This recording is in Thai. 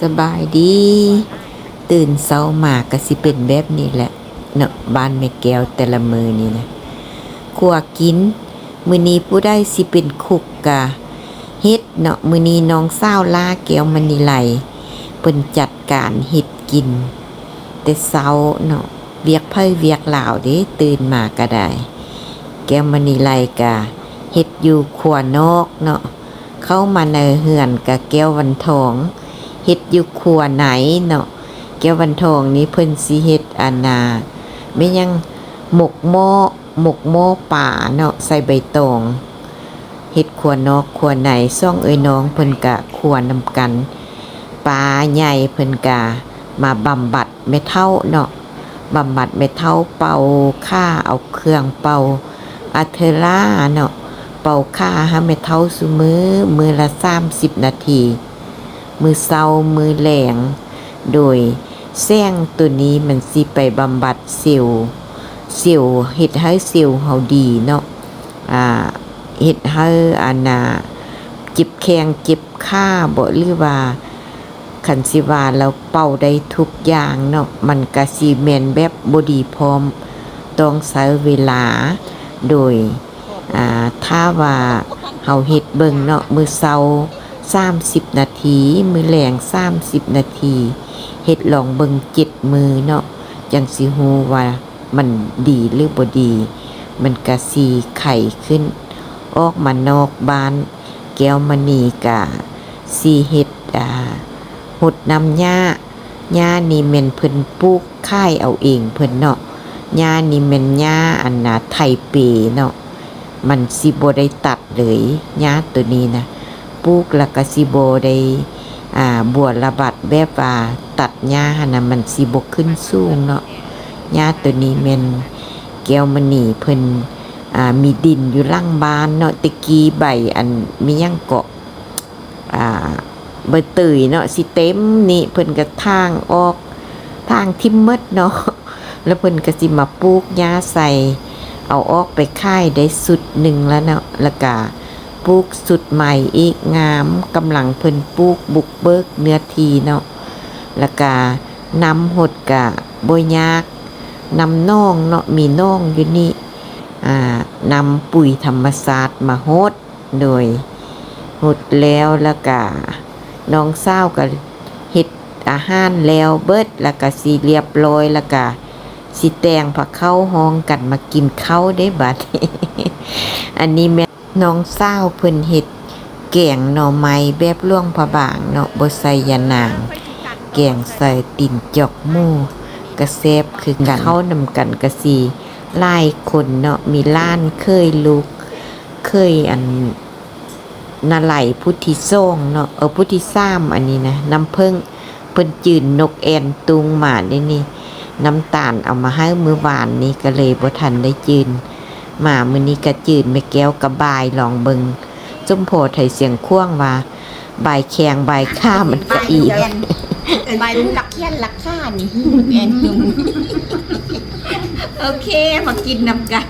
สบายดีตื่นเช้ามาก็สิเป็นแบบนี้แหละเนาะบ้านแม่แก้วแต่ละมื้อนี่นะคั่วกินมื้อนี้ผู้ใดสิเป็นคุกกะเฮ็ดเนาะมื้อนี้น้องสาวลาแก้วมณีไลเพิ่นจัดการเฮ็ดกินแต่เช้าเนาะเวียกไผเวียกลาวเด้ตื่นมาก็ได้แก้วมณีไลก็เฮ็ดอยู่ครัวนอกเนาะเข้ามาในเฮือนกับแก้ววันทองเฮ็ดอยู่ครัวไหนเนาะแก้ววันทองนี้เพิ่นสิเฮ็ดอานาไม่ยังหมกหม้อป่าเนาะใส่ใบตองเฮ็ดครัวนอกครัวไหนซ่องเอ้ยน้องเพิ่นกะครัวนำกันปลาใหญ่เพิ่นกะมาบำบัดแม่เฒ่าเนาะบำบัดแม่เฒ่าเป่าค่าเอาเครื่องเป่าอะเทอร่าเนาะเป่าค่าให้แม่เฒ่าซุมื้อละ30นาทีมื้อเช้ามื้อแลงโดยแซงตัวนี้มันสิไปบำบัดเซลล์เฮ็ดให้เซลล์เฮาดีเนาะเฮ็ดให้เจ็บแข้งเจ็บขาบ่หรือว่าคันสิว่าเราเป่าได้ทุกอย่างเนาะมันก็สิแม่นแบบบ่ดีพร้อมต้องใช้เวลาโดยถ้าว่าเฮาเฮ็ดเบิ่งเนาะมื้อเช้า30นาทีมื้อแลง30นาทีเฮ็ดลองเบิ่ง7มื้อเนาะจังสิฮู้ว่ามันดีหรือบ่ดีมันก็สิไข้ขึ้นออกมานอกบ้านแก้วมณีก็สิเฮ็ดหดน้ำหญ้านี่แม่นเพิ่นปลูกค่ายเอาเองเพิ่นเนาะหญ้านี่แม่นหญ้าไทเปเนาะมันสิบ่ได้ตัดเลยหญ้าตัวนี้นะปลูกแล้วก็สิบ่ได้บัวระบัดแบบว่าตัดหญ้าหั่นน่ะมันสิบ่ขึ้นสูงเนาะหญ้าตัวนี้แม่นแก้วมณีเพิ่นมีดินอยู่หลังบ้านเนาะตะกี้ใบมีหยังเกาะใบเตยเนาะสิเต็มนี่เพิ่นก็ทางออกทางทิ่มหมดเนาะแล้วเพิ่นก็สิมาปลูกหญ้าใส่เอาออกไปค่ายได้สุดหนึ่งแล้วเนาะแล้วก็ปลูกสุดใหม่อีกงามกำลังเพิ่นปลูกบุกเบิกเนื้อที่เนาะแล้วก็นำหดกะบ่ยากนำน้องเนาะมีน้องอยู่นี่นำปุ๋ยธรรมชาติมาหดโดยหดแล้วก็น้องสาวก็เฮ็ดอาหารแล้วเบิดแล้วก็สิเรียบร้อยแล้วก็สิแต่งผักเข้าห้องกันมากินข้าวได้บัด อันนี้แม่น้องสาวเพิ่นเฮ็ดแกงหน่อไม้แบบล่วงพระบางเนาะบ่ใส่ยานางแกงใส่ตีนจอกหมูกระแซ่บคือกันเข้านำกันก็สิหลายคนเนาะมีล้านเคยลูกเคยนาไหลพุทธิส่งเนาะพุทธิซ้ำอันนี้นะน้ำผึ้งเพิ่นจืนนกแอ่นตุงหมาได้นี่น้ำตาลเอามาให้มื้อวานนี้ก็เลยบ่ทันได้จืนมามื้อนี้ก็จืนแม่แก้วกับบายลองเบิ่งจุมโพไทยเสียงควงว่าบายแขงบายข้ามันก็อีกบายลักแค้นลักข้านี่แอนตุงโอเคมากินนำกัน